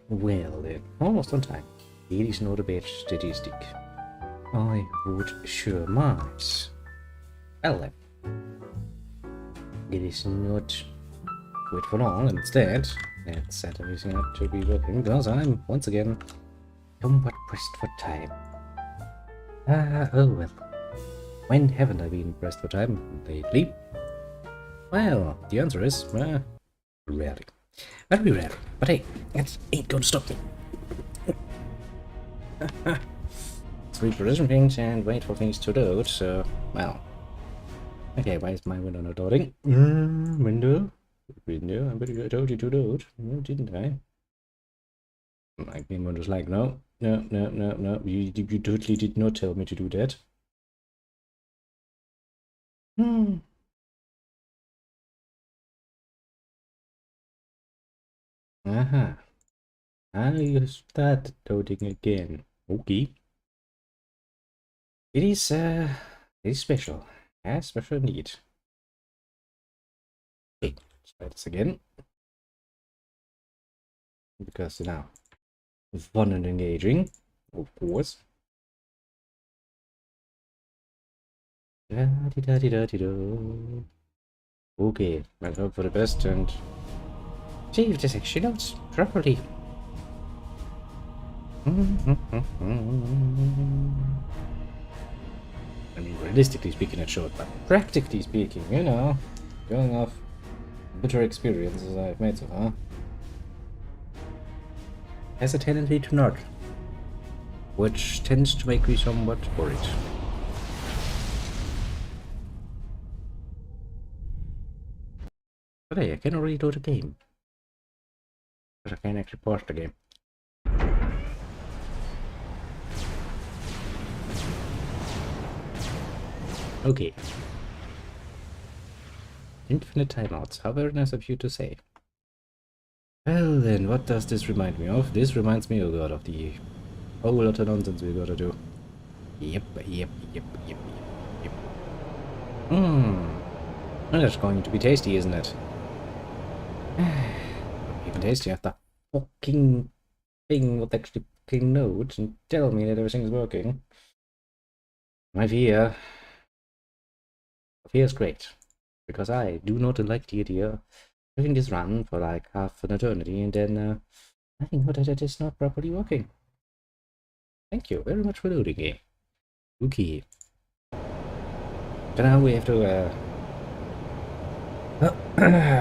Well then, almost on time. It is not a bad statistic. I would sure might. Well then. It is not wait for long, and instead, let's set everything up to be working, because I'm, once again, somewhat pressed for time. Oh well. When haven't I been pressed for time lately? Well, the answer is, rarely. Very rare. But hey, that ain't gonna stop me. 3 precision things and wait for things to load, so, well. Okay, why is my window not loading? Window? Window? I'm pretty sure I told you to load. No, didn't I? My game window was like, no. You totally did not tell me to do that. Aha. I started loading again. Okay. It is special. Special indeed. Okay, let's try this again. Because now, fun and engaging, of course. Okay, let's hope for the best and see if this actually loads properly. I mean, realistically speaking, it's short, but practically speaking, you know, going off bitter experiences I've made so far, has a tendency to not, which tends to make me somewhat worried. But hey, I can already load the game. But I can't actually pause the game. Okay. Infinite timeouts. How very nice of you to say. Well then, what does this remind me of? This reminds me, oh god, of the whole lot of nonsense we gotta do. Yep. That's going to be tasty, isn't it? Even tastier. The fucking thing would actually fucking note and tell me that everything is working. My fear is great, because I do not like the idea of having this run for like half an eternity and then I think that it is not properly working. Thank you very much for loading it. Okay. So now we have to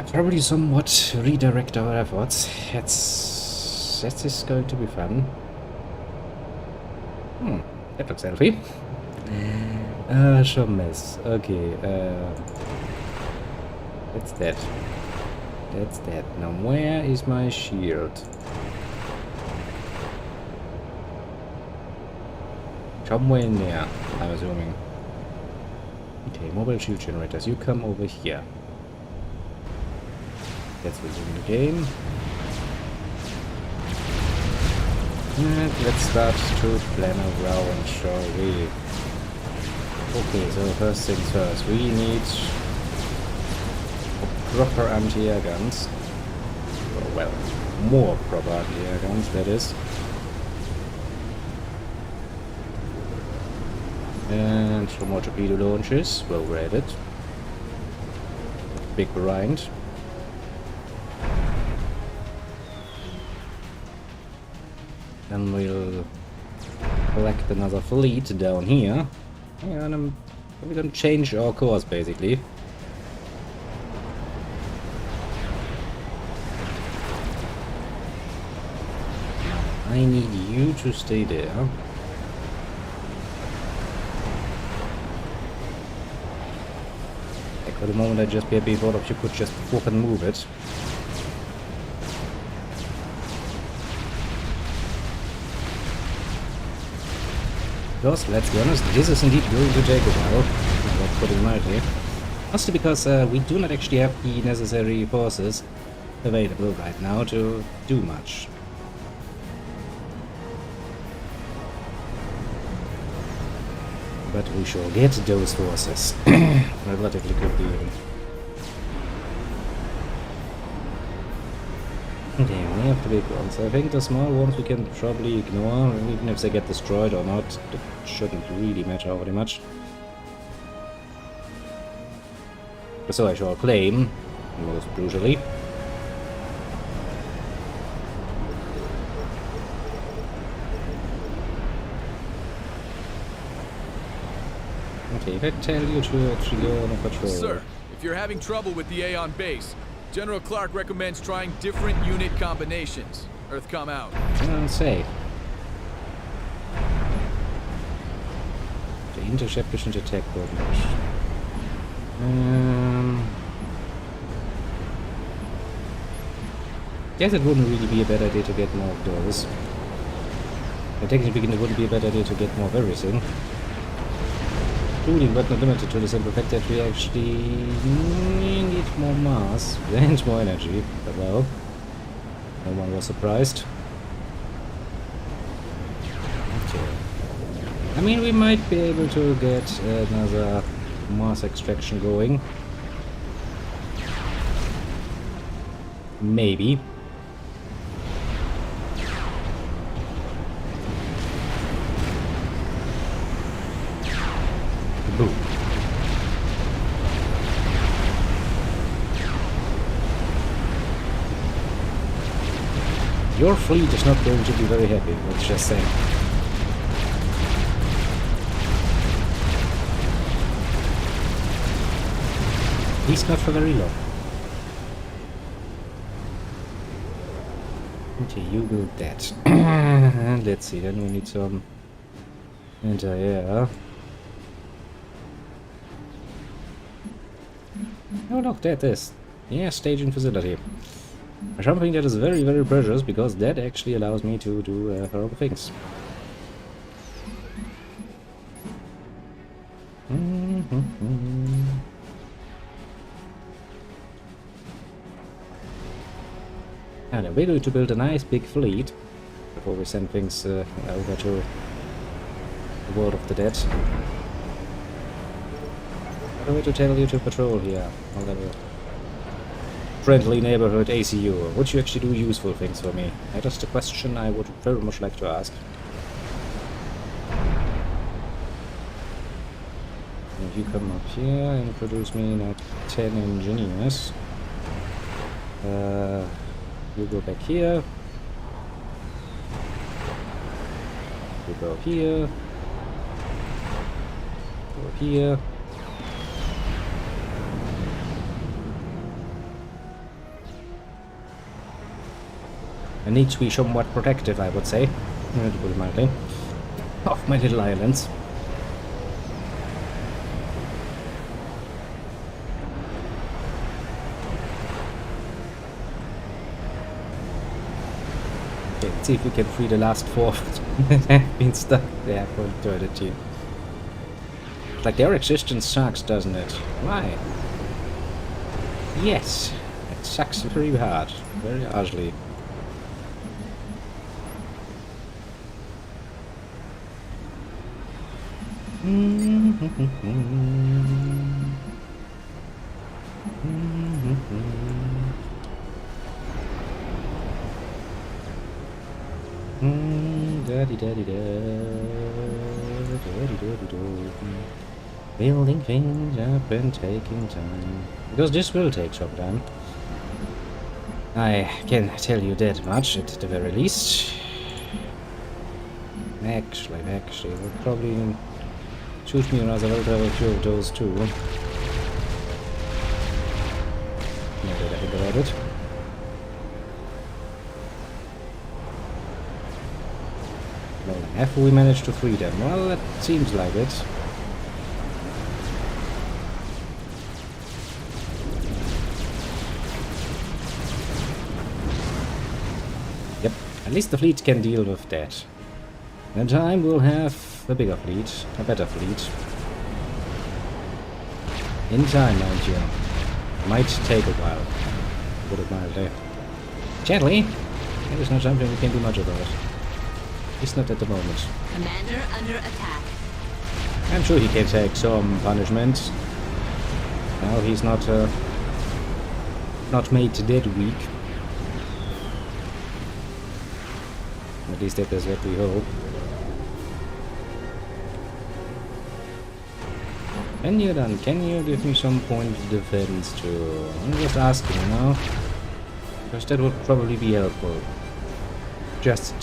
probably somewhat redirect our efforts. That is going to be fun. That looks healthy. Some mess. Okay, that's that. That's that. Now where is my shield? Somewhere in there, I'm assuming. Okay, mobile shield generators, you come over here. Let's resume the game. And let's start to plan around, shall we? Okay, so first things first, we need proper anti-air guns. Well, more proper anti-air guns, that is. And some more torpedo launchers, well rated. Big grind. Then we'll collect another fleet down here. And we're gonna change our course basically. I need you to stay there. Like for the moment I'd just be happy if you could just fucking move it. Because, let's be honest, this is indeed going to take a while, let's put it mildly. Mostly because we do not actually have the necessary forces available right now to do much. But we shall get those forces relatively quickly even. Okay, we have the big ones. I think the small ones we can probably ignore, even if they get destroyed or not. It shouldn't really matter very much. So I shall claim, most brutally. Okay, if I tell you to actually go on a patrol. Sir, if you're having trouble with the A on base, General Clark recommends trying different unit combinations. Earthcom out. Unsafe. The interception to attack boarders. Guess it wouldn't really be a bad idea to get more of those. I technically it wouldn't be a bad idea to get more of everything. Including but not limited to the simple fact that we actually need more mass and more energy. But well, no one was surprised. Okay. I mean, we might be able to get another mass extraction going. Maybe. Boom. Your fleet is not going to be very happy, let's just say. At least not for very long. Okay, you build that. And let's see, then we need some anti-air. Oh look, that is. Yeah, staging facility. Something that is very, very precious, because that actually allows me to do horrible things. And we're going to build a nice big fleet before we send things over to the world of the dead. What do I to tell you to patrol here? I'll have a friendly neighborhood ACU. Would you actually do useful things for me? That is the question I would very much like to ask. And you come up here and produce me like 10 engineers. You go back here. You go here. Go here. I need to be somewhat protective, I would say, to put it mildly, of my little islands. Okay, let's see if we can free the last four that have been stuck there for eternity. Like their existence sucks, doesn't it? Why? Yes, it sucks very hard, very harshly. Building things up and taking time. Because this will take some time. I can tell you that much at the very least. Actually, we'll probably choose me another a few of those too. Now that I think about it. Well, have we managed to free them? Well, it seems like it. Yep, at least the fleet can deal with that. In time we'll have a bigger fleet, a better fleet. In time, mind you. Might take a while. Put it mildly. Gently, it is not something we can do much about. At least not at the moment. Commander under attack. I'm sure he can take some punishment. Now he's not made dead weak. At least that is what we hope. Can you give me some point of defense too? I'm just asking, you know? Because that would probably be helpful. Just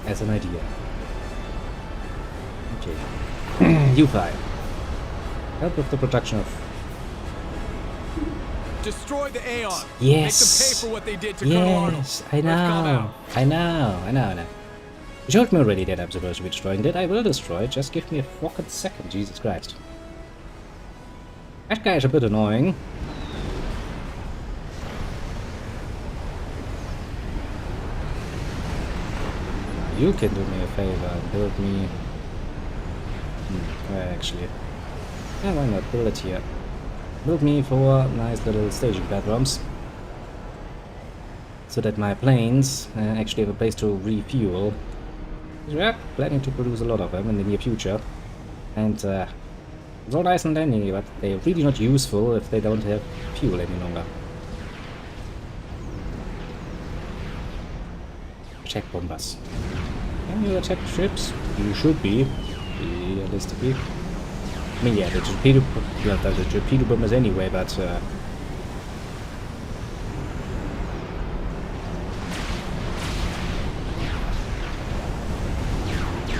as an idea. Okay. You 5. Help with the production of... Destroy the Aeon. Yes. Make them pay for what they did to Colonel Arnold. Yes, I know. I know. You showed me already that I'm supposed to be destroying that. I will destroy it. Just give me a fucking second, Jesus Christ. That guy is a bit annoying. You can do me a favor and build me... actually... Yeah, why not? Build it here. Build me 4 nice little staging platforms. So that my planes actually have a place to refuel. We're planning to produce a lot of them in the near future. And it's all nice and dandy, but they're really not useful if they don't have fuel any longer. Attack bombers. Can you attack ships? You should be, realistically. I mean, yeah, the torpedo bombers anyway, but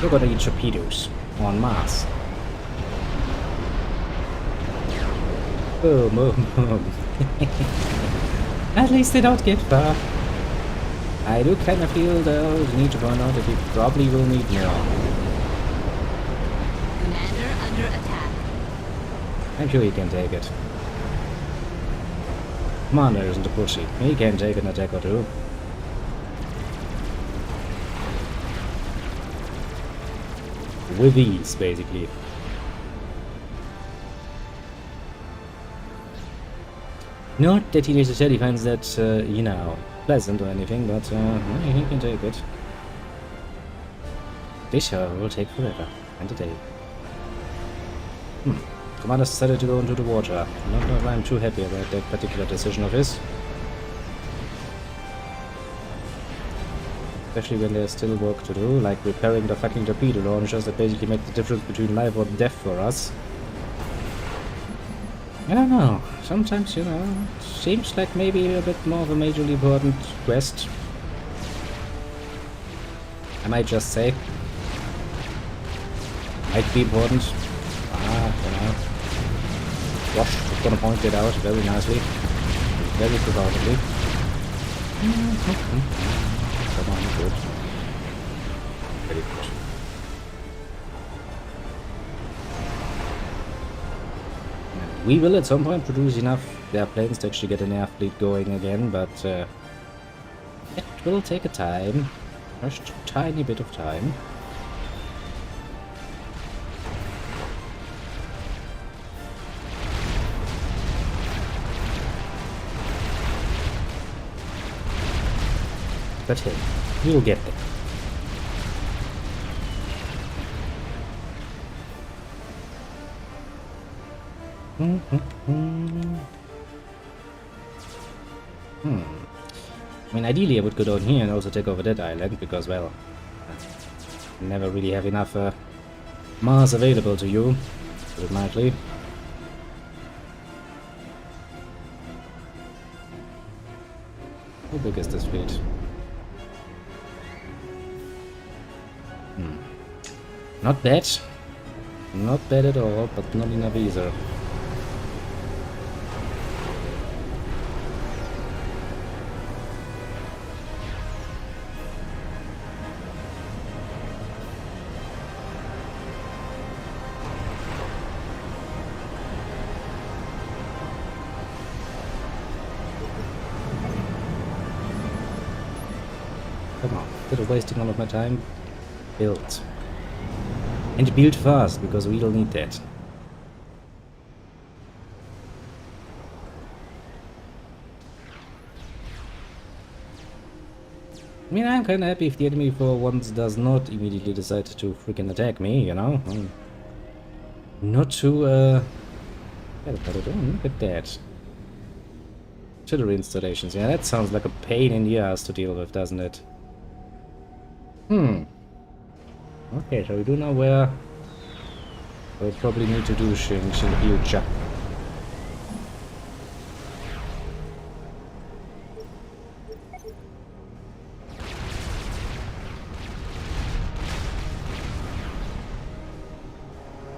you're gonna eat torpedoes on Mars. Boom, boom, boom. At least they don't get far. I do kind of feel though, you need to find out that you probably will need more. Commander under attack. I'm sure he can take it. Commander isn't a pussy. He can take an attack or two. With ease, basically. Not that he necessarily finds that, you know, pleasant or anything, but he can take it. This, however, will take forever. And a day. Commander decided to go into the water. Not that I'm too happy about that particular decision of his. Especially when there's still work to do, like repairing the fucking torpedo launchers that basically make the difference between life or death for us. I don't know. Sometimes, you know, it seems like maybe a bit more of a majorly important quest. I might just say. Might be important. You know. Josh is gonna point it out very nicely. Very profoundly. Come on, good. Very good. We will at some point produce enough airplanes to actually get an air fleet going again, but it will take a time. Just a tiny bit of time. But hey, we'll get there. I mean, ideally I would go down here and also take over that island, because, well, you never really have enough Mars available to you, put it mildly. How big is this fleet? Not bad. Not bad at all, but not enough either. Come on, instead of wasting all of my time, build. And build fast, because we'll need that. I mean, I'm kinda happy if the enemy for once does not immediately decide to freaking attack me, you know? Not to, look at that. Artillery installations, yeah, that sounds like a pain in the ass to deal with, doesn't it? Okay, so we do know where we'll probably need to do things in the future.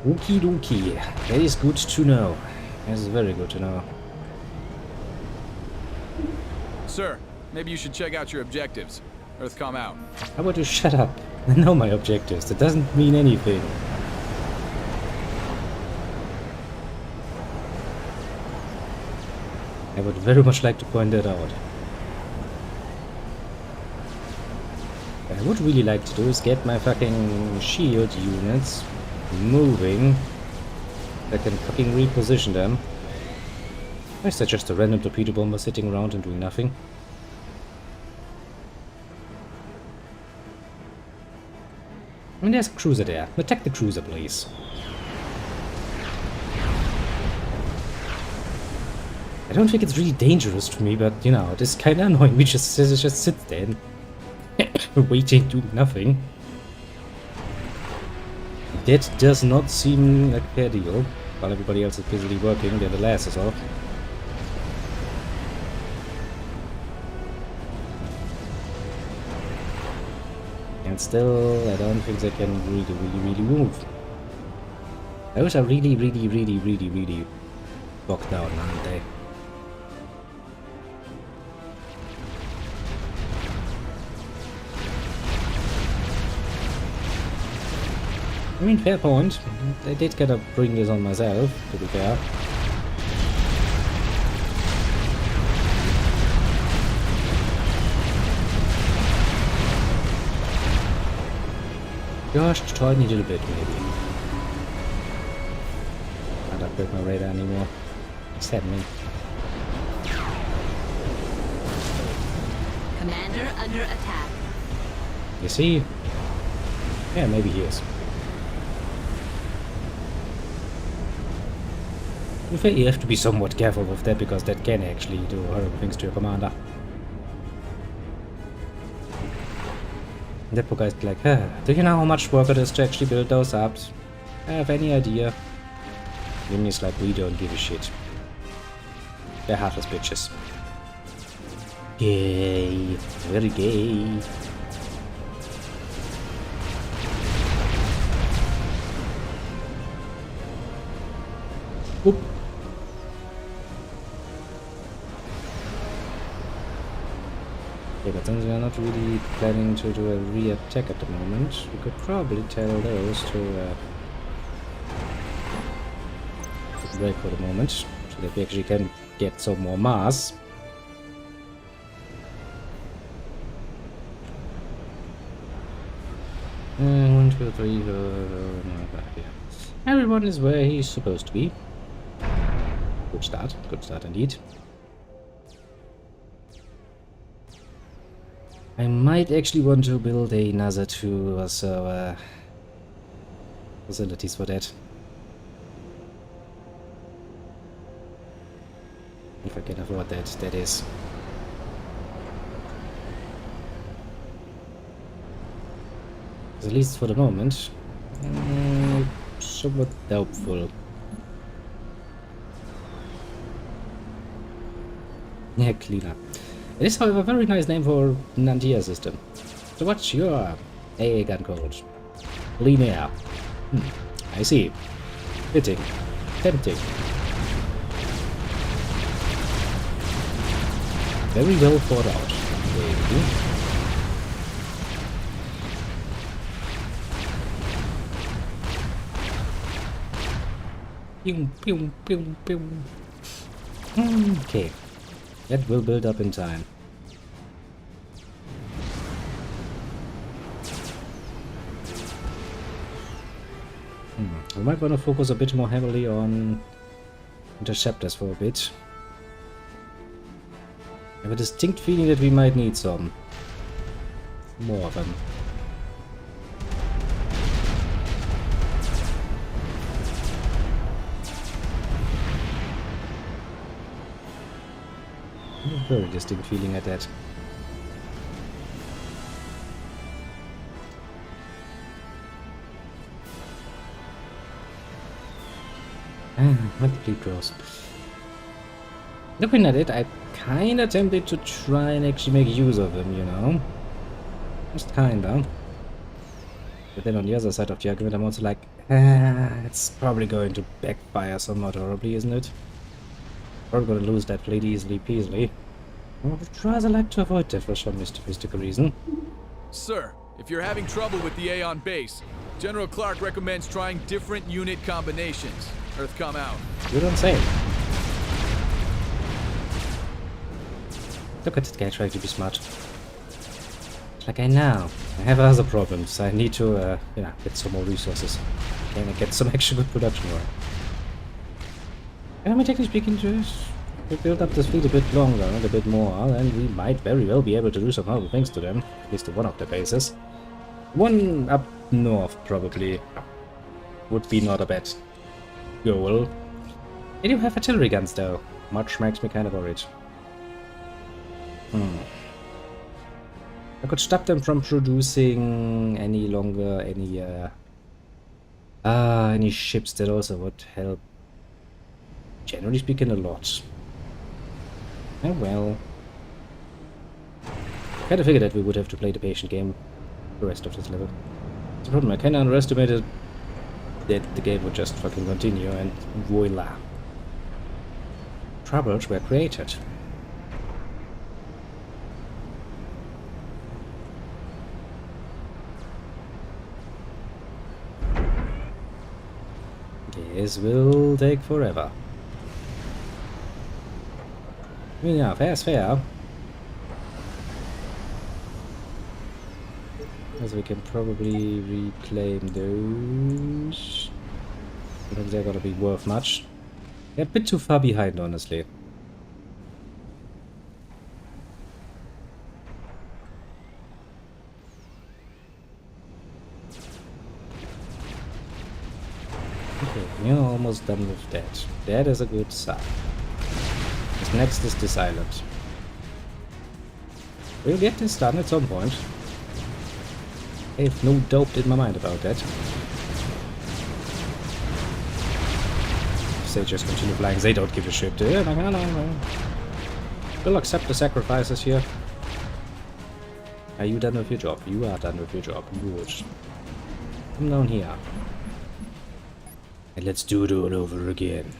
Okie dokie. That is good to know. That is very good to know. Sir, maybe you should check out your objectives. Earthcom out. How about you shut up? I know my objectives. That doesn't mean anything. I would very much like to point that out. What I would really like to do is get my fucking shield units moving. I can fucking reposition them. Or is that just a random torpedo bomber sitting around and doing nothing? I mean, there's a cruiser there. Attack the cruiser, please. I don't think it's really dangerous to me, but, you know, it is kind of annoying. We just sit there and waiting, doing nothing. That does not seem like a fair deal. While everybody else is busily working, they're the lasses off. And still, I don't think they can really move. Those are really bogged down, aren't they? I mean, fair point. I did kind of bring this on myself, to be fair. Just a tiny little bit, maybe. Can't upgrade my radar anymore. What's happening? Commander under attack. You see? Yeah, maybe he is. In fact, you have to be somewhat careful with that, because that can actually do horrible things to your commander. That poor guy's like, do you know how much work it is to actually build those up? I have any idea? Uni's like, we don't give a shit. They're heartless bitches. Gay. Very gay. Oop. Okay, but since we are not really planning to do a re-attack at the moment, we could probably tell those to break for the moment, so that we actually can get some more mass. And 1, 2, 3, 4, 5, yeah. Everyone is where he's supposed to be. Good start indeed. I might actually want to build another 2 or so facilities for that. If I can afford that, that is. At least for the moment, somewhat doubtful. Yeah, cleaner. It is, however, a very nice name for an anti-air system. So what's your AA gun code? Linear. I see. Fitting. Tempting. Very well thought out. Pew, pew, pew, pew. Okay. That will build up in time. I might want to focus a bit more heavily on interceptors for a bit. I have a distinct feeling that we might need some more of them. A very distinct feeling at that. Let the fleet cross. Looking at it, I'm kinda tempted to try and actually make use of them, you know? Just kinda. But then on the other side of the argument, I'm also like, it's probably going to backfire somewhat horribly, isn't it? Probably gonna lose that fleet easily peasily. I would rather like to avoid that for some mystical reason. Sir, if you're having trouble with the Aeon base, General Clark recommends trying different unit combinations. Earthcom out. You don't say. Look at this guy trying to be smart. Like, I know. I have other problems. I need to, get some more resources. And get some actual good production work. And I mean, technically speaking, just we build up this fleet a bit longer and a bit more, then we might very well be able to do some horrible things to them. At least to one of their bases. One up north, probably, would be not a bad goal. They do have artillery guns, though. Much makes me kind of worried. I could stop them from producing any longer any ships. That also would help, generally speaking, a lot. Oh well. Kinda figured that we would have to play the patient game the rest of this level. The problem, I kinda underestimated that the game would just fucking continue, and voila. Troubles were created. This will take forever. I mean, yeah, fair's fair. As we can probably reclaim those. I don't think they're gonna be worth much. They're a bit too far behind, honestly. Okay, we're almost done with that. That is a good sign. This next is this island. We'll get this done at some point. I have no doubt in my mind about that. If they just continue flying, they don't give a shit. They're like, no. We'll accept the sacrifices here. Are you done with your job? You are done with your job. Good. Come down here. And let's do it all over again.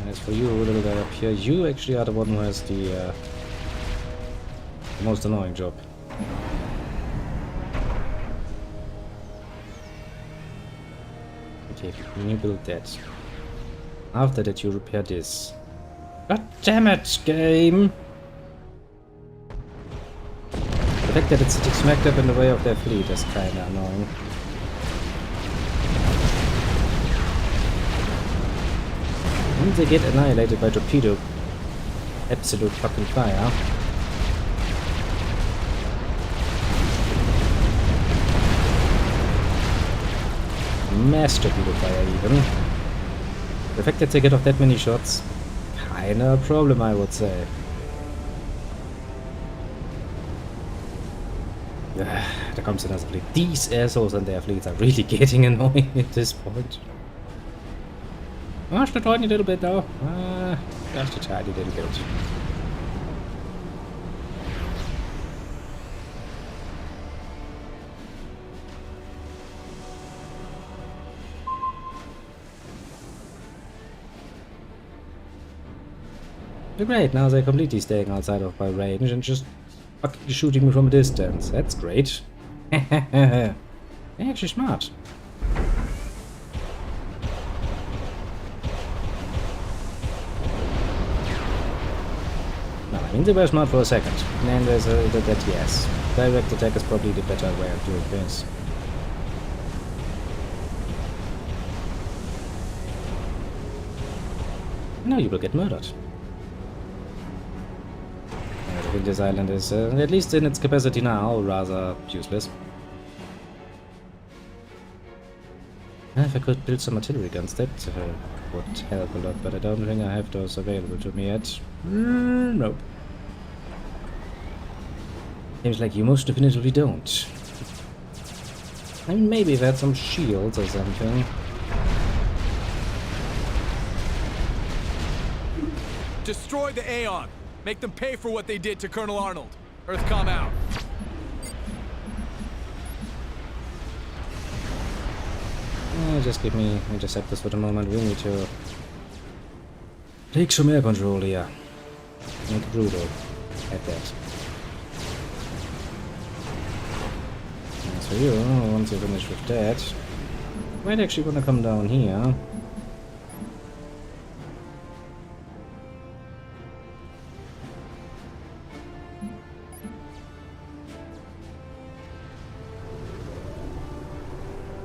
As for you, a little guy up here, you actually are the one who has the most annoying job. Okay, you build that. After that, you repair this. God damn it, game! The fact that it's sitting smack up in the way of their fleet is kinda annoying. When they get annihilated by torpedo, absolute fucking fire. Mass torpedo fire even. The fact that they get off that many shots, kinda a problem, I would say. There comes another fleet. These assholes and their fleets are really getting annoying at this point. Just a tiny little bit though. Just a tiny little bit. Great, now they're completely staying outside of my range and just fucking shooting me from a distance. That's great. They're actually smart. No, I mean they were smart for a second. And then there's that yes. Direct attack is probably the better way of doing this. No, you will get murdered. think this island is, at least in its capacity now, rather useless. If I could build some artillery guns, that would help a lot, but I don't think I have those available to me yet. Nope. Seems like you most definitively don't. I mean, maybe if I had some shields or something. Destroy the Aeon. Make them pay for what they did to Colonel Arnold. Earthcom out. Just give me interceptors for the moment. We need to take some air control here. Make it brutal at that. As for you, once you finish with that, might actually want to come down here.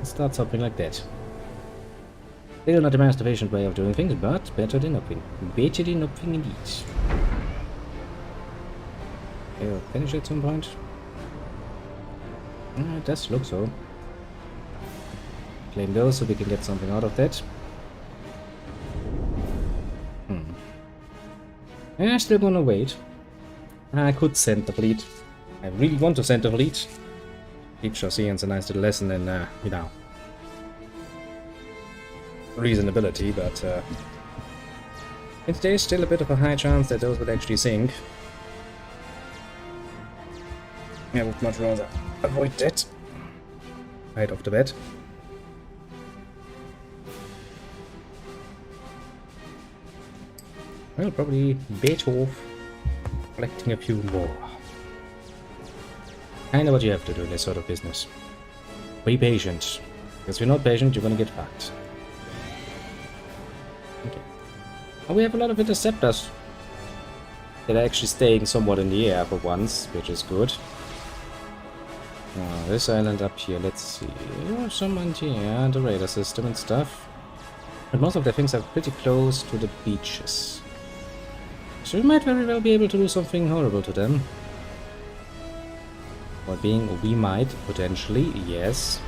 Start something like that. Still not the most efficient way of doing things, but better than nothing. Better than nothing indeed. I'll finish at some point. It does look so. Claim those so we can get something out of that. I still wanna wait. I could send the fleet. I really want to send the fleet. Keep Chaucians a nice little lesson in, you know, reasonability, but there's still a bit of a high chance that those would actually sink. I would much rather avoid that right off the bat. Well, probably bet off collecting a few more. Kinda what you have to do in this sort of business. Be patient. Because if you're not patient, you're gonna get fucked. Okay. Oh, we have a lot of interceptors that are actually staying somewhat in the air for once, which is good. This island up here, let's see. Some anti-air, the radar system and stuff. But most of the things are pretty close to the beaches. So we might very well be able to do something horrible to them. Or being, we might, potentially, yes.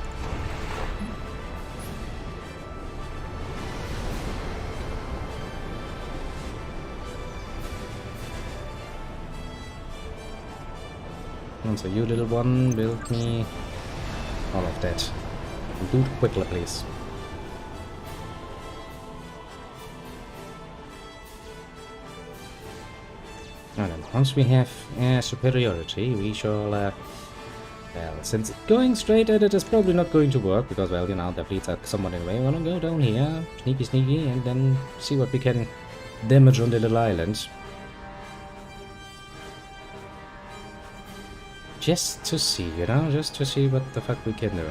And so you little one, build me all of that. And do it quickly, please. And then once we have superiority, we shall, well, since going straight at it is probably not going to work, because, well, you know, the fleets are somewhat in the way, we're gonna go down here, sneaky, and then see what we can damage on the little island. Just to see, you know, just to see what the fuck we can do.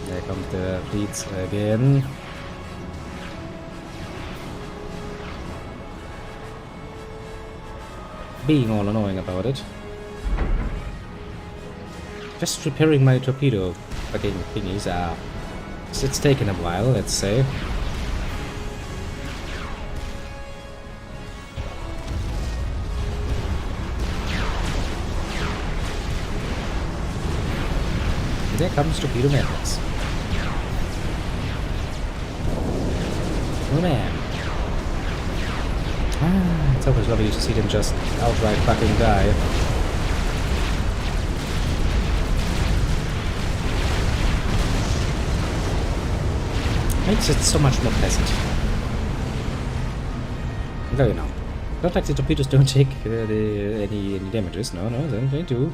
There come the fleets again. Being all annoying about it. Just repairing my torpedo fucking thingies are... It's taken a while, let's say. There comes torpedo madness. Oh man. It's always lovely to see them just outright fucking die. Makes it so much more pleasant. Though, you know, not like the torpedoes don't take any damages. No, they do.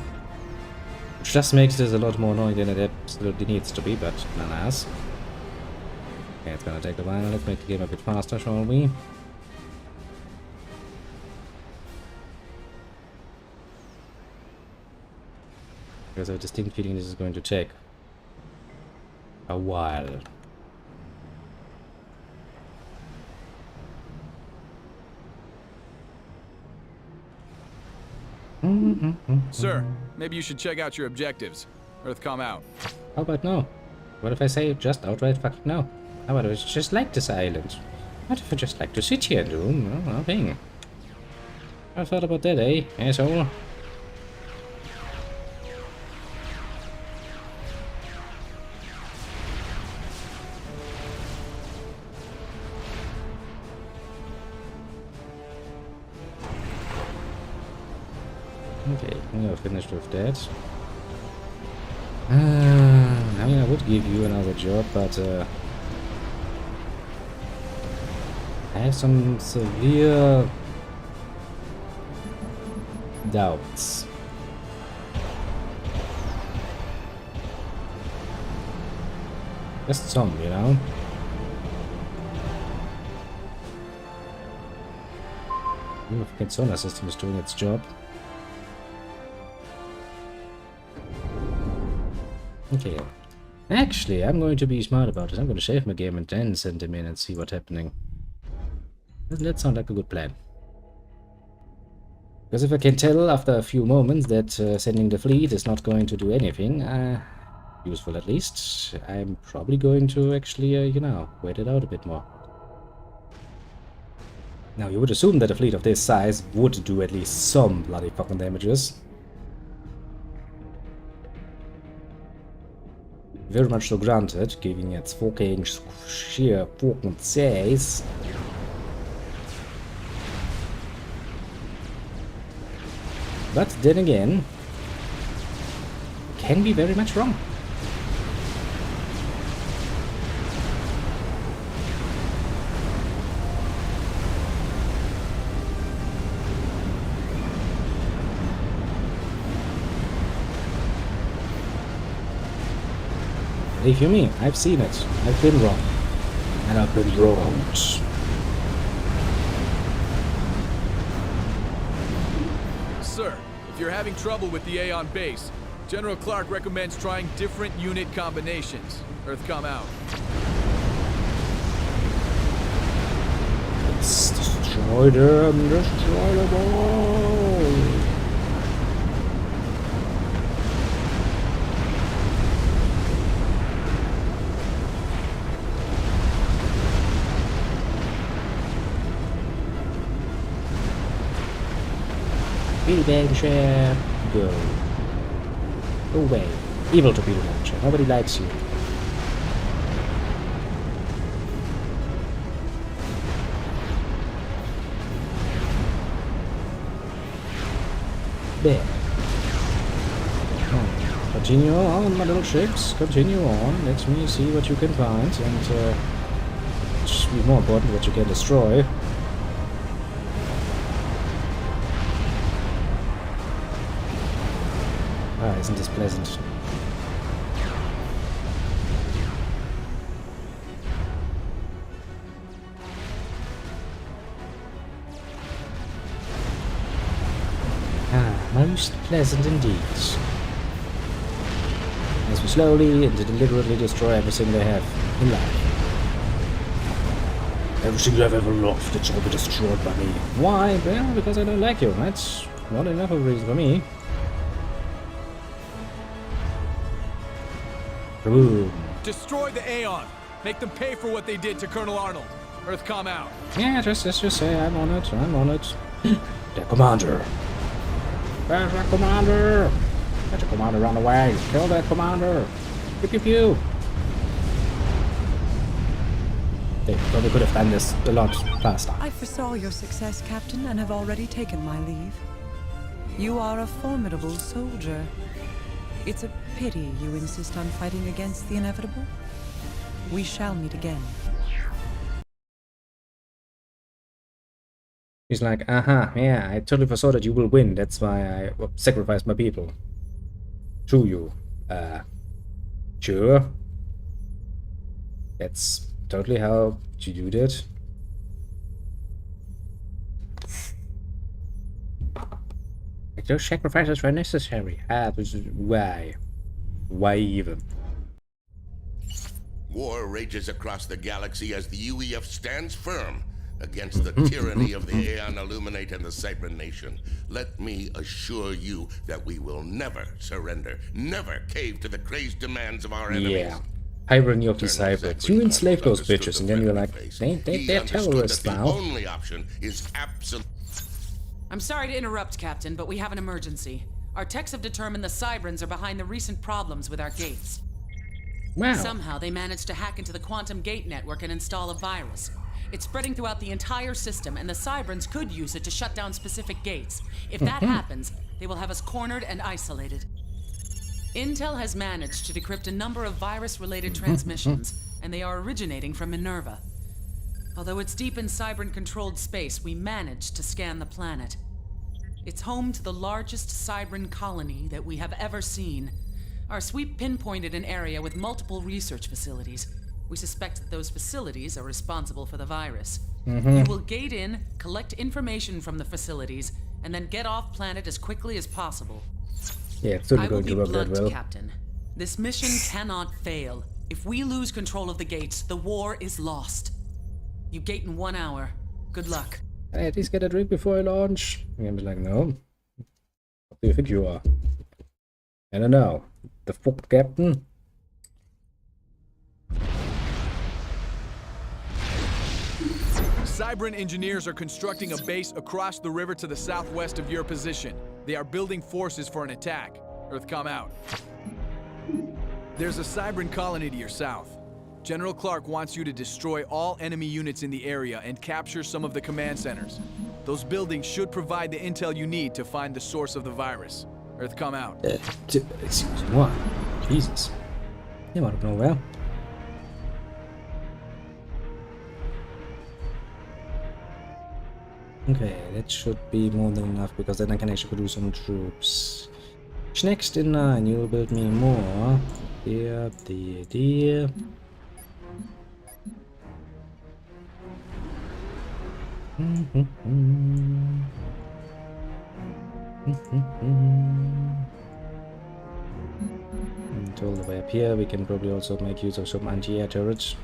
Which just makes this a lot more annoying than it absolutely needs to be, but alas. Okay, it's gonna take a while. Let's make the game a bit faster, shall we? Because I have a distinct feeling this is going to take a while. Sir, maybe you should check out your objectives. Earthcom out. How about now? What if I say just outright fucking no? How about I just like this island? What if I just like to sit here and do nothing? I thought about that, eh, asshole? Okay, we are finished with that. I mean, I would give you another job, but I have some severe doubts. Just some, you know? Even if the solar system is doing its job. Okay. Actually, I'm going to be smart about it. I'm going to save my game and then send him in and see what's happening. Doesn't that sound like a good plan? Because if I can tell after a few moments that sending the fleet is not going to do anything, useful at least, I'm probably going to actually, you know, wait it out a bit more. Now, you would assume that a fleet of this size would do at least some bloody fucking damages. Very much so granted, giving its fucking sheer fucking size. But then again, can be very much wrong. If you mean, I've seen it. I've been wrong. And I've been wronged. Sir, if you're having trouble with the Aeon base, General Clark recommends trying different unit combinations. Earthcom out. Let's destroy them, destroy them all. Torpedo launcher, go. Go away. Evil torpedo launcher. Nobody likes you. There. Oh. Continue on, my little ships. Continue on. Let me see what you can find, and it's more important what you can destroy. Ah, isn't this pleasant? Ah, most pleasant indeed. As we slowly and deliberately destroy everything they have in life. Everything I've ever loved, it's all be destroyed by me. Why? Well, because I don't like you. That's not enough of a reason for me. Boom. Destroy the Aeon. Make them pay for what they did to Colonel Arnold. Earthcom out. Yeah, let's just say I'm on it. I'm on it. The commander. There's the commander. Let the commander run away. Kill that commander. Pew pew pew. They probably could have done this a lot faster. I foresaw your success, Captain, and have already taken my leave. You are a formidable soldier. It's a pity you insist on fighting against the inevitable. We shall meet again. He's like, yeah, I totally foresaw that you will win. That's why I sacrificed my people. To you. Sure. That's totally how you do that. Those sacrifices were necessary. Why? Why even? War rages across the galaxy as the UEF stands firm against the tyranny of the Aeon Illuminate and the Cyber Nation. Let me assure you that we will never surrender, never cave to the crazed demands of our enemies. Yeah. irony of these Turn cyborgs. exactly You how enslave he those understood bitches, the and then you're friendly like, face. they're He understood terrorists that now. the only option is absolute. I'm sorry to interrupt, Captain, but we have an emergency. Our techs have determined the Cybrans are behind the recent problems with our gates. Wow. Somehow they managed to hack into the quantum gate network and install a virus. It's spreading throughout the entire system, and the Cybrans could use it to shut down specific gates. If that happens, they will have us cornered and isolated. Intel has managed to decrypt a number of virus-related transmissions, and they are originating from Minerva. Although it's deep in Cybran-controlled space, we managed to scan the planet. It's home to the largest Cybran colony that we have ever seen. Our sweep pinpointed an area with multiple research facilities. We suspect that those facilities are responsible for the virus. You will gate in, collect information from the facilities, and then get off planet as quickly as possible. Yeah, it's certainly I will going be to work that blunt, well. Captain. This mission cannot fail. If we lose control of the gates, the war is lost. You gate in 1 hour. Good luck. Hey, at least get a drink before I launch. I'm gonna be like, no. What do you think you are? I don't know. The fuck, Captain? Cybran engineers are constructing a base across the river to the southwest of your position. They are building forces for an attack. Earthcom out. There's a Cybran colony to your south. General Clark wants you to destroy all enemy units in the area and capture some of the command centers. Those buildings should provide the intel you need to find the source of the virus. Earthcom out. Excuse me, what? Jesus. You want to know where? Okay, that should be more than enough, because then I can actually produce some troops. Next in line, you'll build me more. There, there, there. And all the way up here, we can probably also make use of some anti-air turrets.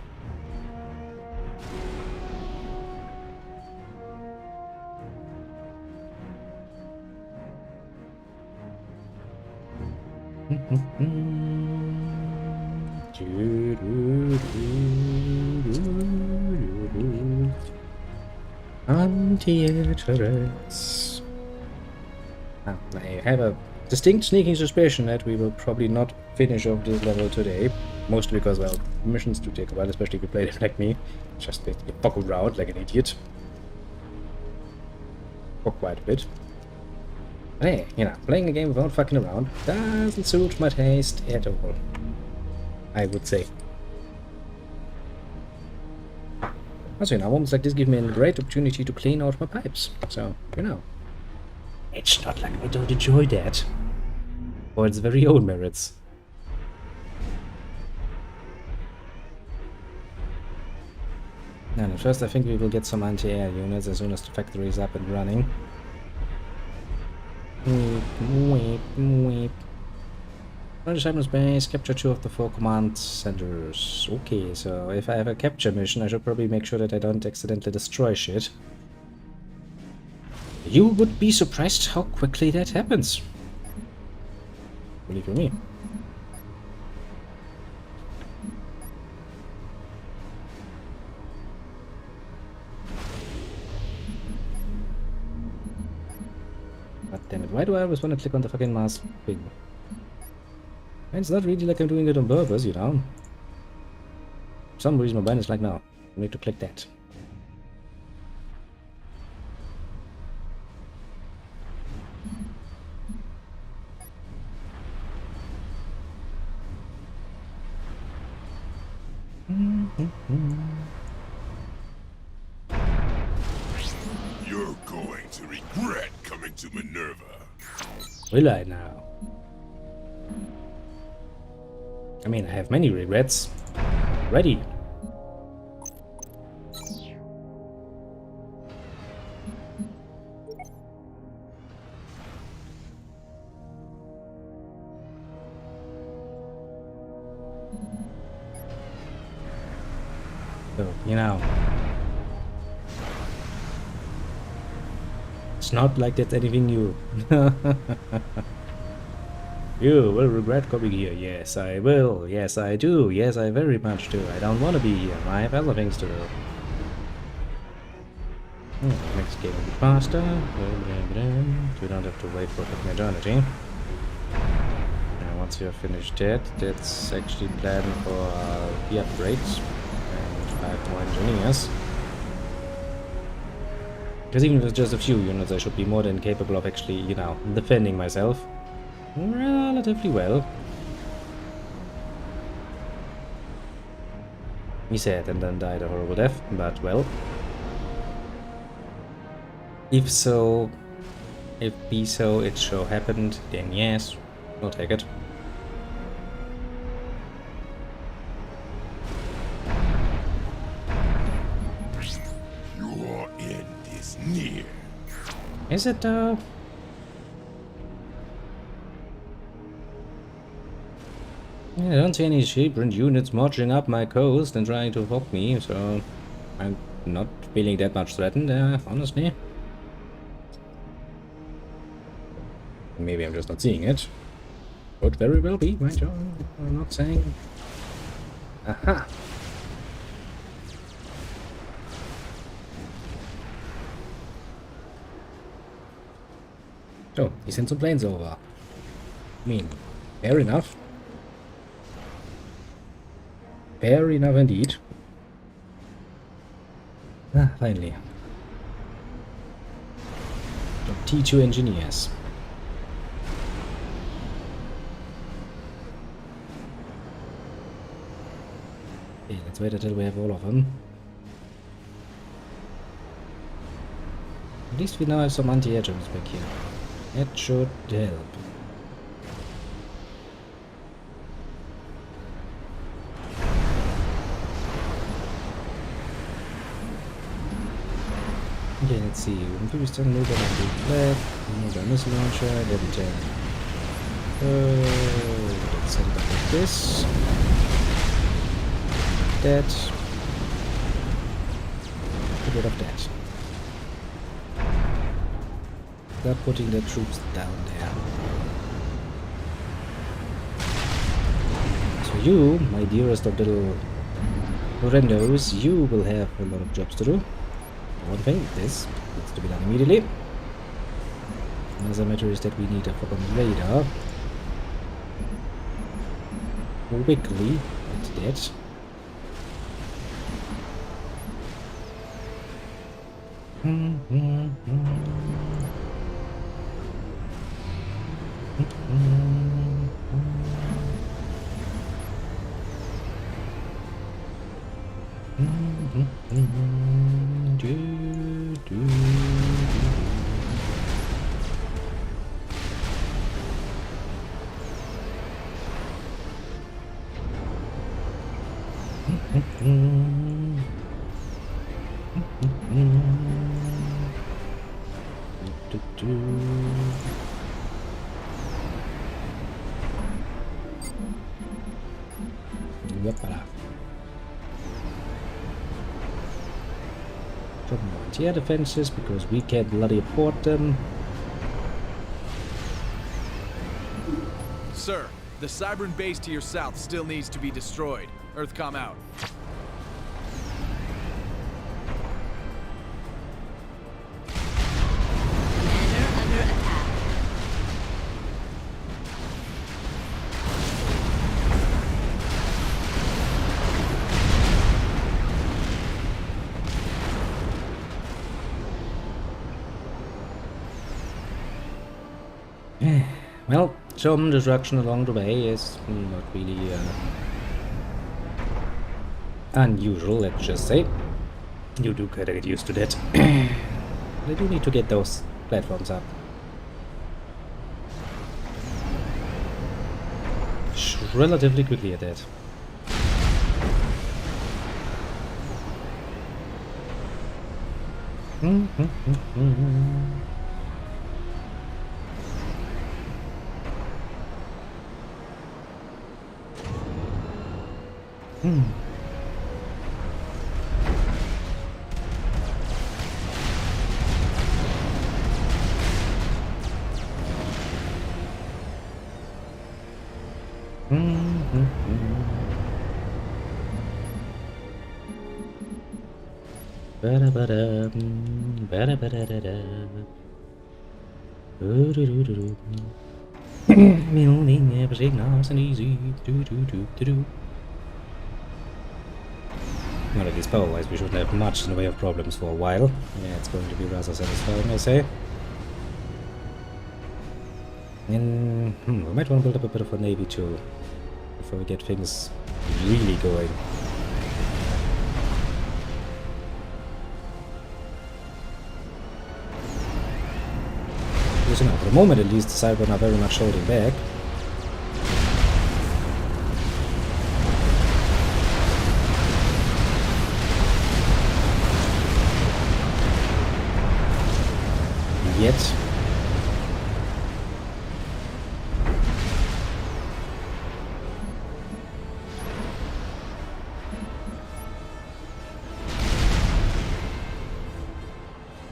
Anti-air turrets. I have a distinct sneaking suspicion that we will probably not finish off this level today. Mostly because, well, missions do take a while, especially if you play them like me. Just basically fuck around like an idiot. For quite a bit. But hey, you know, playing a game without fucking around doesn't suit my taste at all, I would say. Also, you know, moments like this give me a great opportunity to clean out my pipes. So, you know, it's not like I don't enjoy that. For its very own merits. And first I think we will get some anti-air units as soon as the factory is up and running. Weep. British cyberspace, capture 2 of the 4 command centers. Okay, so if I have a capture mission, I should probably make sure that I don't accidentally destroy shit. You would be surprised how quickly that happens. Believe me. God damn it, why do I always want to click on the fucking Mars thing? And it's not really like I'm doing it on purpose, you know. For some reason my brain is like, no, I need to click that. You're going to regret coming to Minerva. Will I now? I mean, I have many regrets. Ready. So, you know, it's not like that's anything new. You will regret coming here. Yes, I will. Yes, I do. Yes, I very much do. I don't want to be here. I have other things to do. Next game will be faster. We don't have to wait for an eternity. And once we have finished that, that's actually planned for the upgrades and 5 more engineers. Because even if it's just a few units, I should be more than capable of actually, you know, defending myself relatively well. He said and then died a horrible death, but well. If so, if be so, it so happened, then yes, I'll take it. Your end is near. Is it Yeah, I don't see any Shipbrand units marching up my coast and trying to fuck me, so I'm not feeling that much threatened, honestly. Maybe I'm just not seeing it. Could very well be, mind you. I'm not saying. Aha! So, he sent some planes over. I mean, fair enough. Fair enough indeed. Ah, finally. T2 engineers. Okay, let's wait until we have all of them. At least we now have some anti-air drones back here. That should help. Okay, let's see. Amphibious stun, no gun, flag, no gun missile launcher, level 10. Let's set it up like this. That. Get rid of that. Start putting the troops down there. So you, my dearest of little Lorendos, you will have a lot of jobs to do. One thing, this needs to be done immediately. Another matter is that we need a fucking radar. Quickly, at that. Air defenses because we can't bloody afford them. Sir, the Cybran base to your south still needs to be destroyed. Earthcom out. Commander under attack. Well, some destruction along the way is not really unusual, let's just say. You do gotta get used to that. I do need to get those platforms up. Relatively quickly at that. Building everything nice and easy. Well, at least power-wise, we shouldn't have much in the way of problems for a while. Yeah, it's going to be rather satisfying, I say. And we might want to build up a bit of a navy too, before we get things really going. Because, you know, for the moment at least, the Cybern are very much holding back. Yet.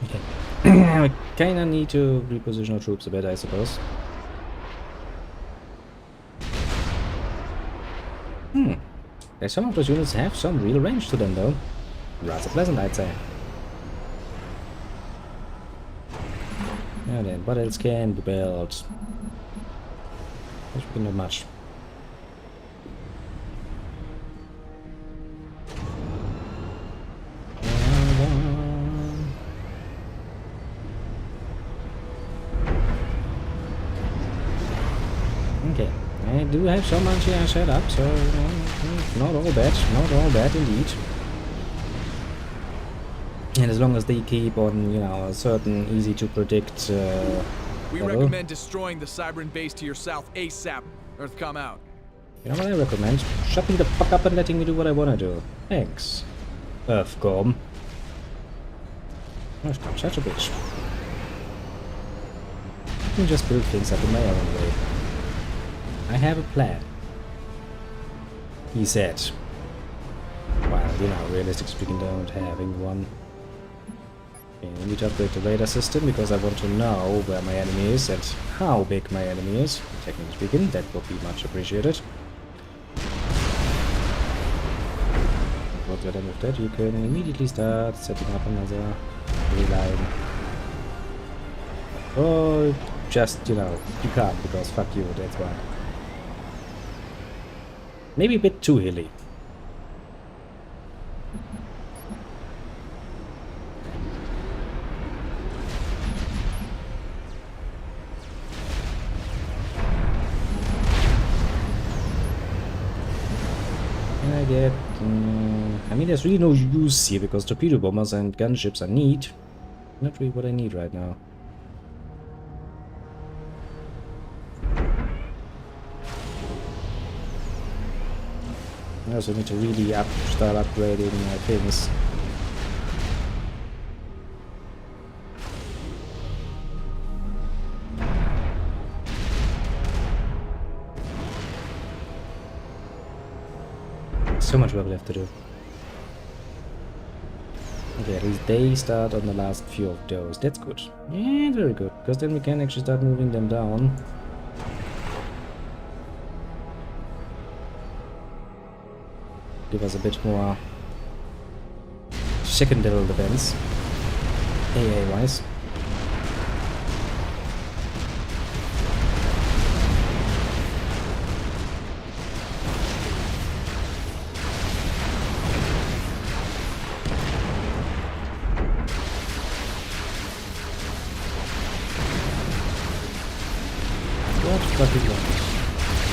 Okay. We kinda need to reposition our troops a bit, I suppose. Some of those units have some real range to them, though. Rather pleasant, I'd say. Now then, what else can be built? There should be not much. Okay, I do have some anti-air set up, so not all bad indeed. And as long as they keep on, you know, a certain easy to predict We level. recommend destroying the Cybran base to your south ASAP. Earthcom out. You know what I recommend? Shutting the fuck up and letting me do what I wanna do. Thanks. Earthcom. Oh, stop such a bitch. I can just build things up in my own way. I have a plan. He said. Well, you know, realistically speaking, don't having one. Okay, I need to upgrade the radar system because I want to know where my enemy is and how big my enemy is. Technically speaking, that would be much appreciated. Once you're done with that, you can immediately start setting up another line. Oh, just, you know, you can't because fuck you, that's why. Maybe a bit too hilly. Can I get... I mean, there's really no use here because torpedo bombers and gunships are neat. Not really what I need right now. I also need to really start upgrading my things. So much work left to do. Okay, at least they start on the last few of those. That's good. Yeah, very good. Because then we can actually start moving them down. Give us a bit more secondary defense, AA wise. What fucking long?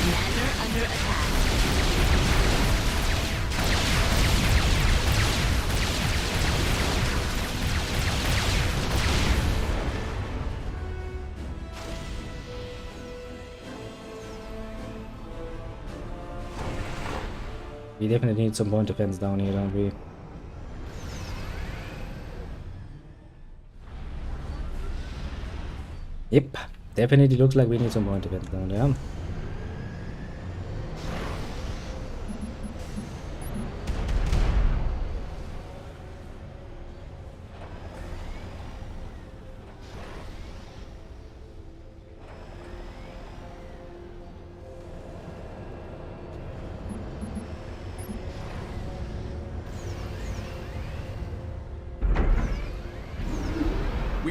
Commander under attack. We definitely need some point defense down here, don't we? Yep, definitely looks like we need some point defense down there.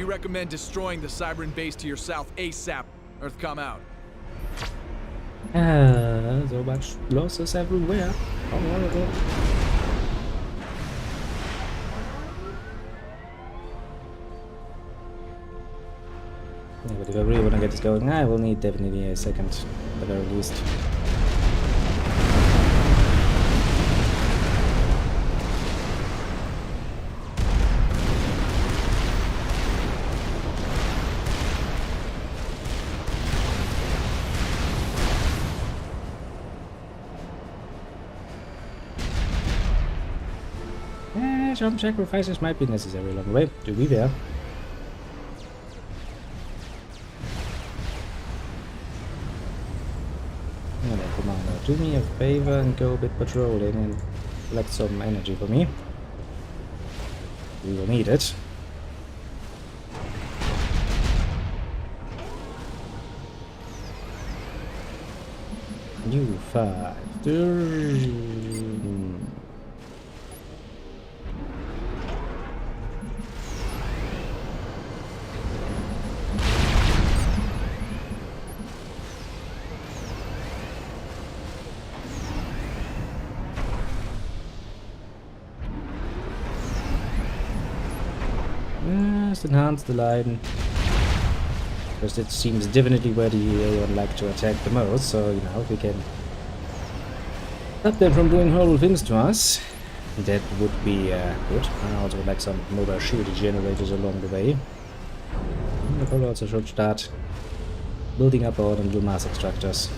We recommend destroying the Cybran base to your south ASAP. Earthcom out. So much losses everywhere. How horrible. Yeah, but if I really want to get this going, I will need definitely a second, at the very least. Some sacrifices might be necessary along the way, to be fair. Alright, Commander, do me a favor and go a bit patrolling and collect some energy for me. We will need it. U5. Let's enhance the line. Because it seems definitely where the EA would like to attack the most, so you know, if we can stop them from doing horrible things to us, that would be good. I also would like some mobile shield generators along the way. And we probably also should start building up our own little mass extractors.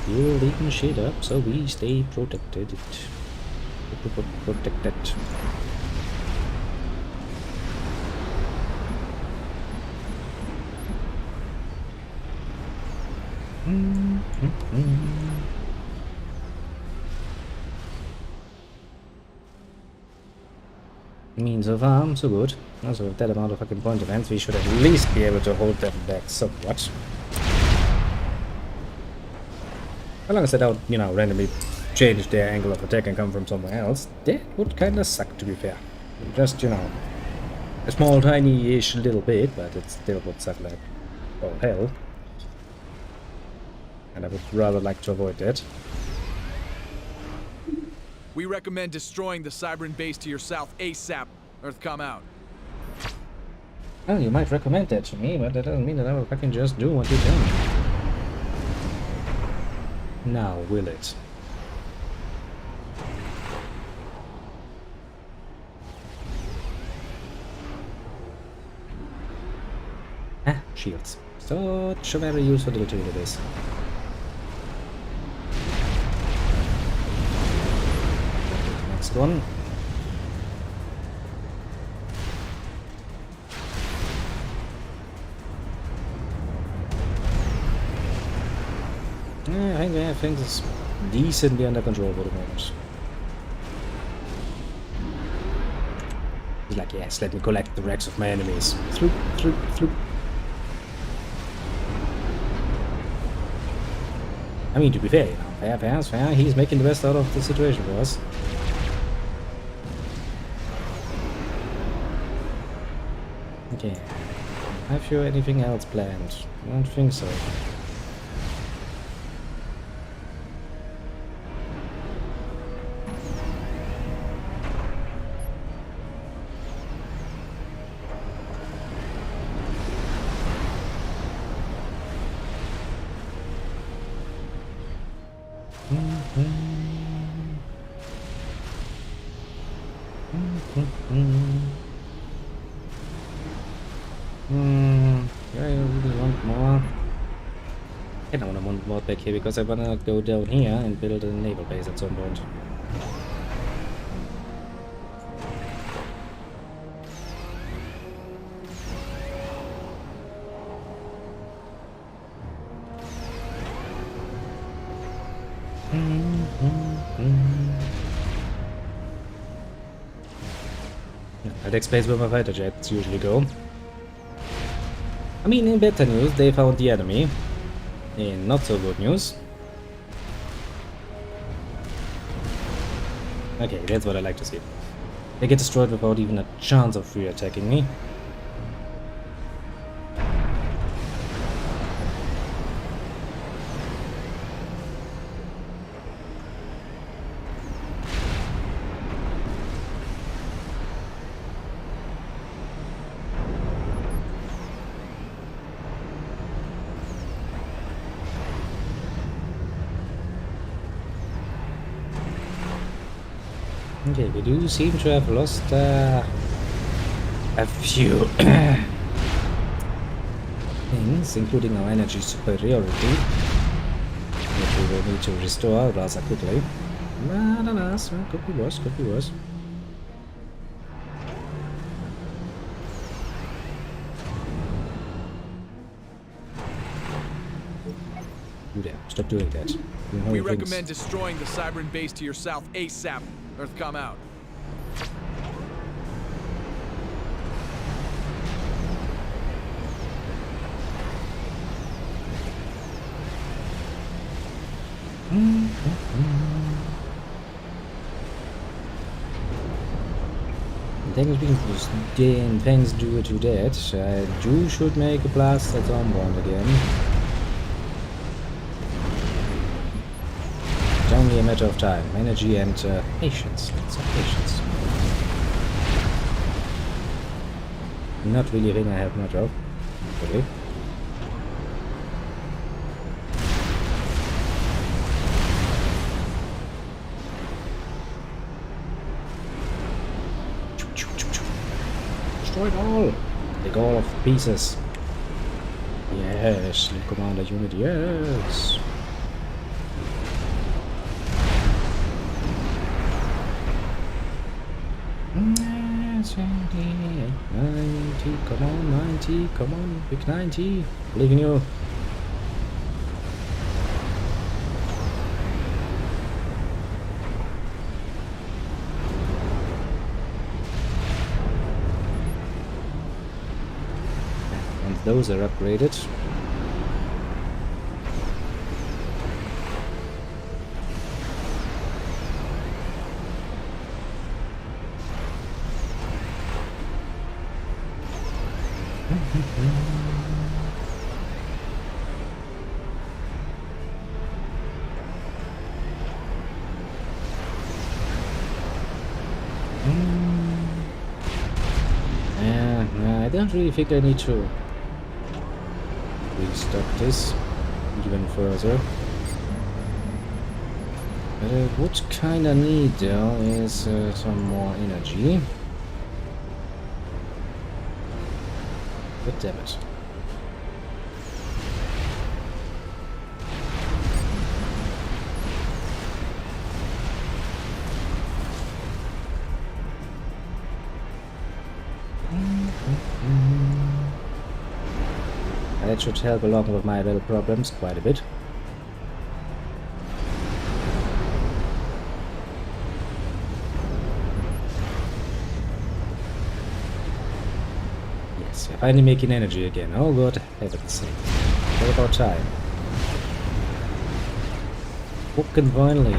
Building shit up so we stay protected. Protected. Means so far, so good. Also, with that amount of fucking point events, we should at least be able to hold them back somewhat. As long as they don't, you know, randomly change their angle of attack and come from somewhere else, that would kinda suck, to be fair. Just, you know, a small, tiny-ish little bit, but it still would suck like all hell. And I would rather like to avoid that. We recommend destroying the Cybran base to your south ASAP. Earthcom out. Well, you might recommend that to me, but that doesn't mean that I will fucking just do what you tell me. Now, will it? Ah, shields. Such a very useful little tool it is. Next one. Yeah, I think things is decently under control for the moment. He's like, yes, let me collect the wrecks of my enemies. Throop, throop, throop. I mean, to be fair, you know, fair, he's making the best out of the situation for us. Okay. Have you anything else planned? I don't think so. I really want more. I don't want more back here because I wanna go down here and build a naval base at some point. I'd explain where my fighter jets usually go. I mean, in better news, they found the enemy. In not so good news. Okay, that's what I like to see. They get destroyed without even a chance of re-attacking me. Okay, we do seem to have lost a few things, including our energy superiority, which we will need to restore rather quickly. Alas, could be worse, could be worse. Do that. Stop doing that. We recommend destroying the Cybran base to your south ASAP. Earthcom out. Thanks due to that, you should make a blast at some point again. It's only a matter of time, energy and patience. Some patience. Not really a thing I have much of. Okay. Destroy it all! Take all of the pieces. Yes, Lead Commander unit, yes! Yes, 90, come on, 90, come on, big 90. Believe in you. And those are upgraded. I don't really think I need to restock this even further. What I would kinda need though is some more energy. But damn it. That should help along with my little problems quite a bit. Yes, we're finally making energy again. Oh god, heaven's sake. What about time? Fucking finally.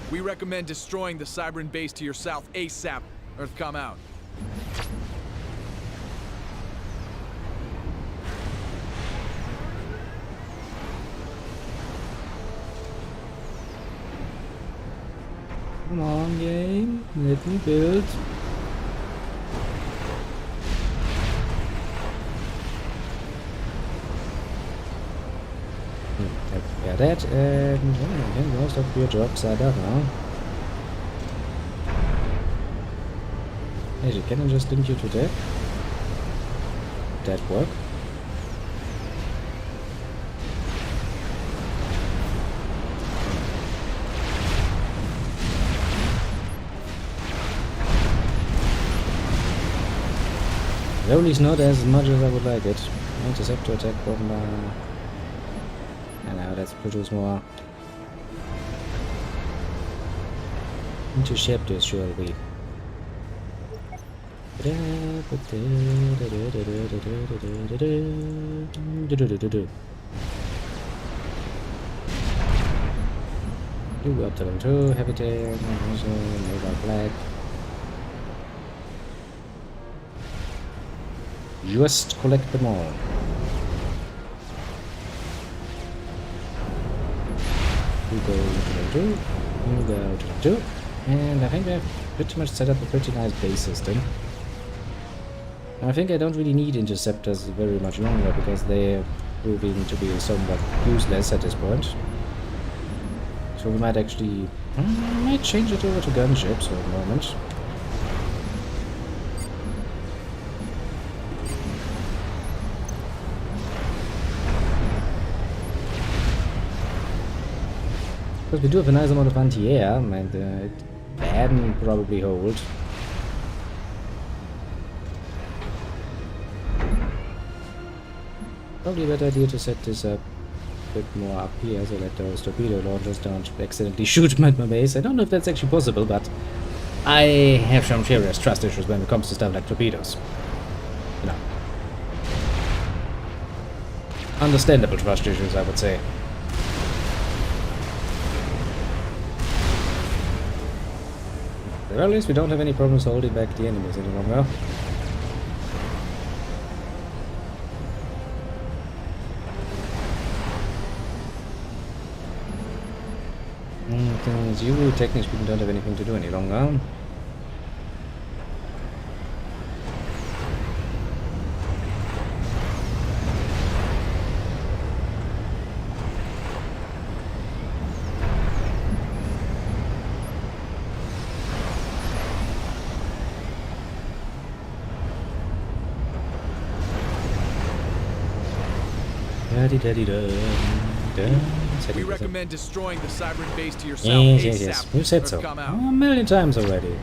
We recommend destroying the Cybran base to your south ASAP. Earthcom out. Come on, game. Let me build. Yeah, that and I think most of your jobs are done now. Hey, can I just link you to that? That work? Only it's not as much as I would like it. Interceptor attack bomber. And now let's produce more. Interceptors, shall we? Do up to them too, heavy tank, mobile flag. Just collect them all. You go to them too, you go to them too, and I think we have pretty much set up a pretty nice base system. I think I don't really need interceptors very much longer because they're proving to be somewhat useless at this point. So we might actually might change it over to gunships for a moment. Because we do have a nice amount of anti-air, and it can probably hold. Probably a better idea to set this up a bit more up here, so let those torpedo launchers don't accidentally shoot at my base. I don't know if that's actually possible, but I have some serious trust issues when it comes to stuff like torpedoes. You know. Understandable trust issues, I would say. Well, at least we don't have any problems holding back the enemies any longer. You technically don't have anything to do any longer. We recommend destroying the Cybran base to your south ASAP. Yes. You said so. Come out. A million times already.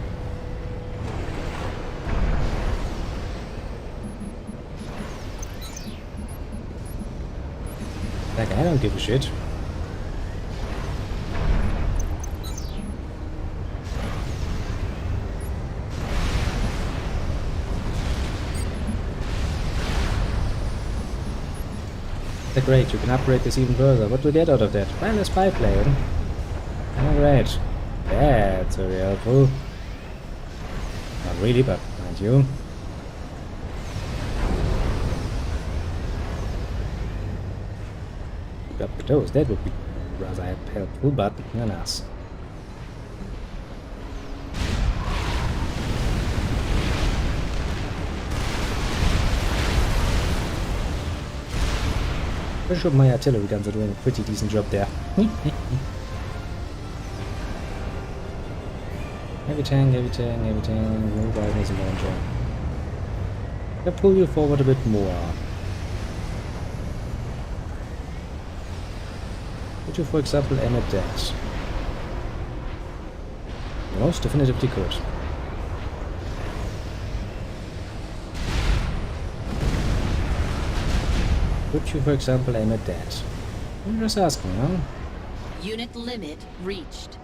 Like, I don't give a shit. Great, you can upgrade this even further. What do we get out of that? Well, a spy plane. Alright. That's very helpful. Not really, but mind you. Up those, that would be rather helpful, but alas. I'm sure my artillery guns are doing a pretty decent job there. Heavy tank, mobile missile launcher. I'll pull you forward a bit more. Could you, for example, aim at that? Most definitely could. Could you, for example, aim at that? I'm just asking, huh? Unit limit reached.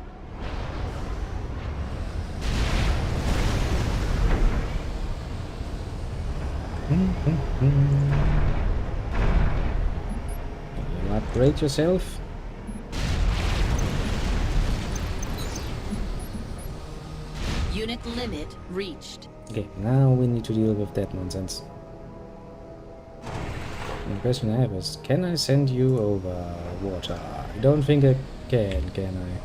You upgrade yourself. Unit limit reached. Okay, now we need to deal with that nonsense. The question I have is, can I send you over water? I don't think I can I?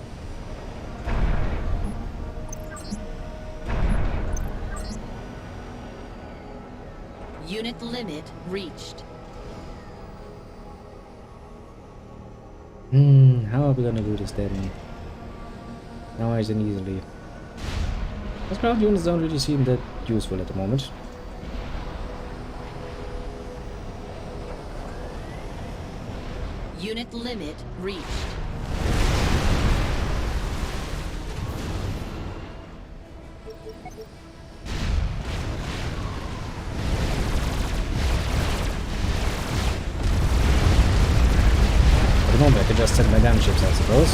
Unit limit reached. How are we gonna do this then? Nice and easily. Those ground units don't really seem that useful at the moment. Unit limit reached. ships, I suppose.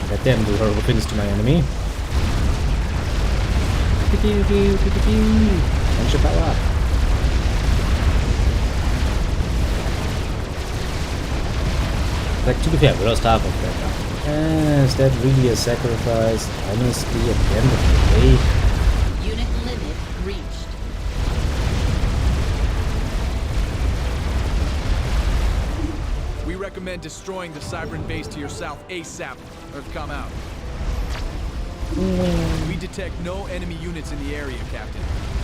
Let them do horrible things to my enemy. Friendship power. Like, to be fair, we lost half of that now. Is that really a sacrifice? Honestly, at the end of the day. Unit limit reached. We recommend destroying the Cybran base to your south ASAP. Earthcom out. We detect no enemy units in the area, Captain.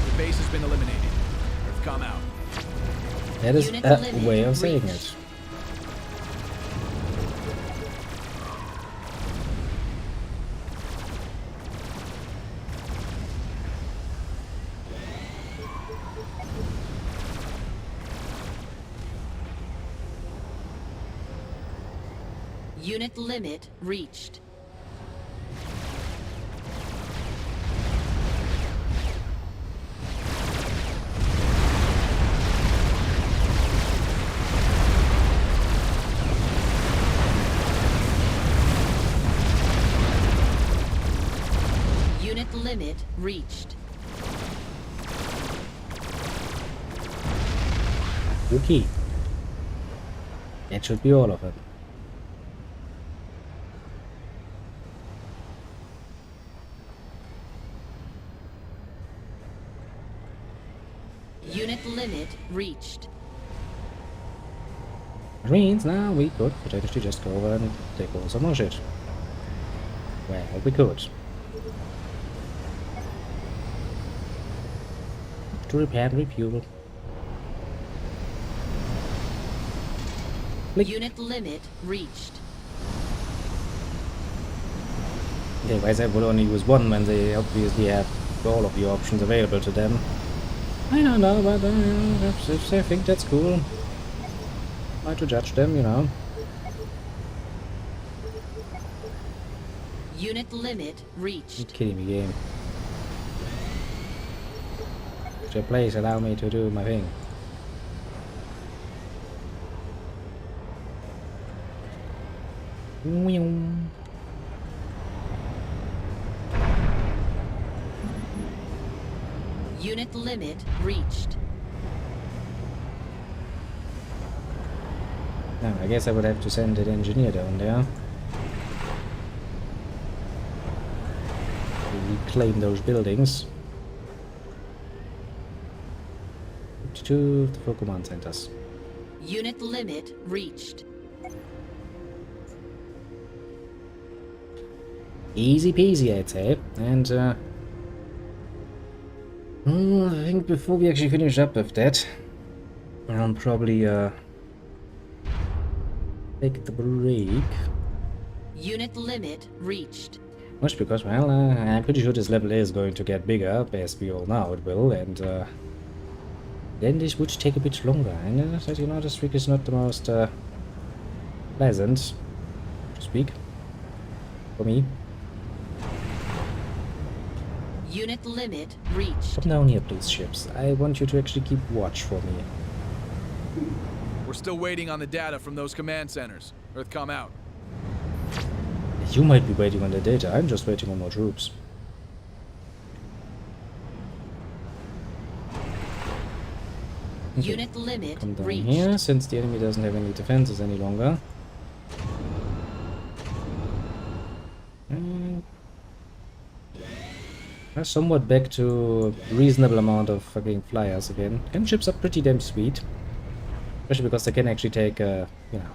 The base has been eliminated. Earthcom out. That is Unit a limit way of saying reached. it. Unit limit reached. Unit limit reached. Okay. That should be all of it. Unit limit reached. Which means now we could potentially just go over and take all some more shit. Well, we could. To repair and refuel. Click. Unit limit reached. Okay, why they would only use one when they obviously have all of the options available to them. I don't know, but if they think that's cool, try to judge them, you know. Unit limit reached. You're kidding me, game. So please allow me to do my thing. Unit limit reached. Now, I guess I would have to send an engineer down there. To reclaim those buildings. To the four command centers. Unit limit reached. Easy peasy, I'd say. And, I think before we actually finish up with that, I'll probably, take the break. Unit limit reached. Much because, well, I'm pretty sure this level is going to get bigger, as we all know it will, and, then this would take a bit longer. And, as you know, this trick is not the most, pleasant, so to speak, for me. Unit limit reached. Come down here, please, ships. I want you to actually keep watch for me. We're still waiting on the data from those command centers. Earthcom out. You might be waiting on the data, I'm just waiting on more troops. Okay. Unit limit Come down reached. here, since the enemy doesn't have any defenses any longer. We're somewhat back to a reasonable amount of fucking flyers again. And ships are pretty damn sweet. Especially because they can actually take, you know,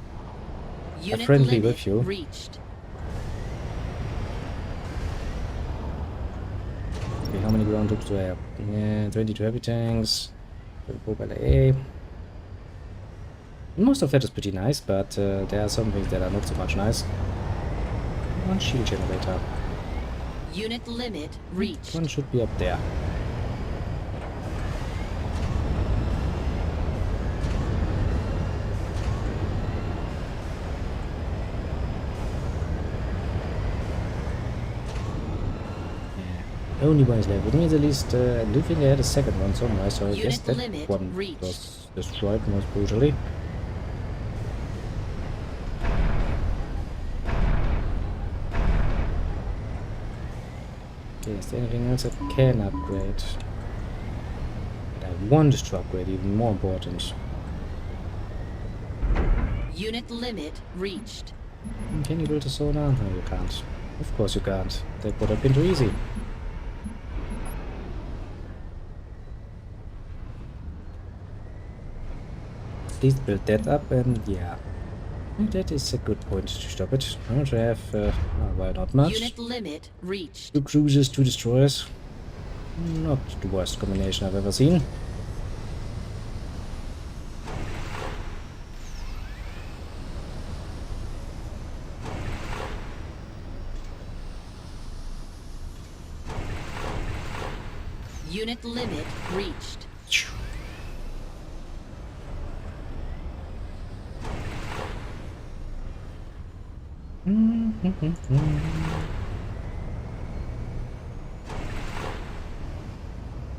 Unit friendly limit with you. reached. Okay, how many ground troops do I have? Yeah, 22 heavy tanks. 34 ballet. Most of that is pretty nice, but there are some things that are not so much nice. One shield generator. Unit limit reached. One should be up there. Only one is left. It means at least I do think I had a second one somewhere, so I Unit guess that limit one reached. was destroyed most brutally. Is there anything else I can upgrade? That I want to upgrade, even more important. Unit limit reached. Can you build a solar? No, you can't. Of course you can't. That would have been too easy. Please build that up, and yeah. That is a good point to stop it. I want to have, why not much? Unit limit reached. 2 cruisers, 2 destroyers. Not the worst combination I've ever seen. Unit limit reached.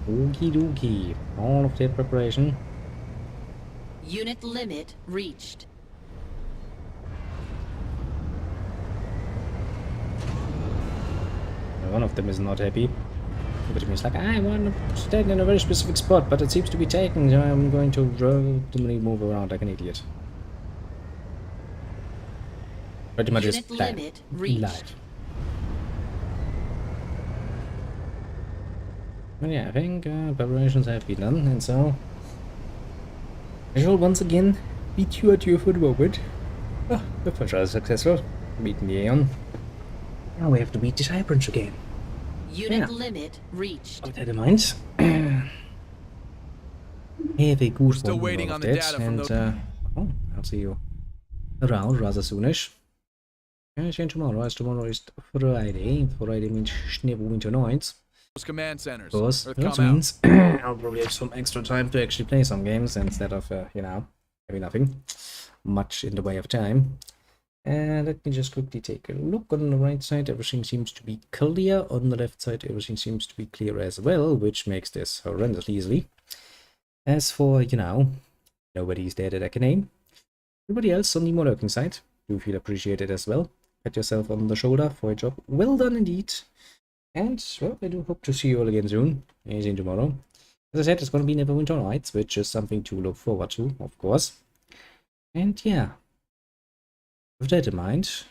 Okie dokie. All of their preparation. Unit limit reached. One of them is not happy. But he's like, I want to stand in a very specific spot, but it seems to be taken, so I'm going to randomly move around like an idiot. Pretty much Unit just limit reached. live. But yeah, I think preparations have been done, and so I shall once again beat you at you for the moment. Oh, the first rather successful. Beating the Aeon. Now we have to beat the Cypress again. Unit Yeah. lit reached. Keep that in mind. Have a good Still one with waiting all on of the that, data from and those- I'll see you around rather soonish. Yeah, see you tomorrow, as tomorrow is Friday. Friday means Winter nights. Those command centers. Of course, that Earthcom out. means I'll probably have some extra time to actually play some games instead of, having nothing much in the way of time. And let me just quickly take a look. On the right side, everything seems to be clear. On the left side, everything seems to be clear as well, which makes this horrendously easily. As for, nobody's there that I can name. Everybody else on the Monarching side, do feel appreciated as well. Pat yourself on the shoulder for a job well done indeed. And, well, I do hope to see you all again soon, as in tomorrow. As I said, it's going to be Neverwinter Nights, which is something to look forward to, of course. And yeah, with that in mind,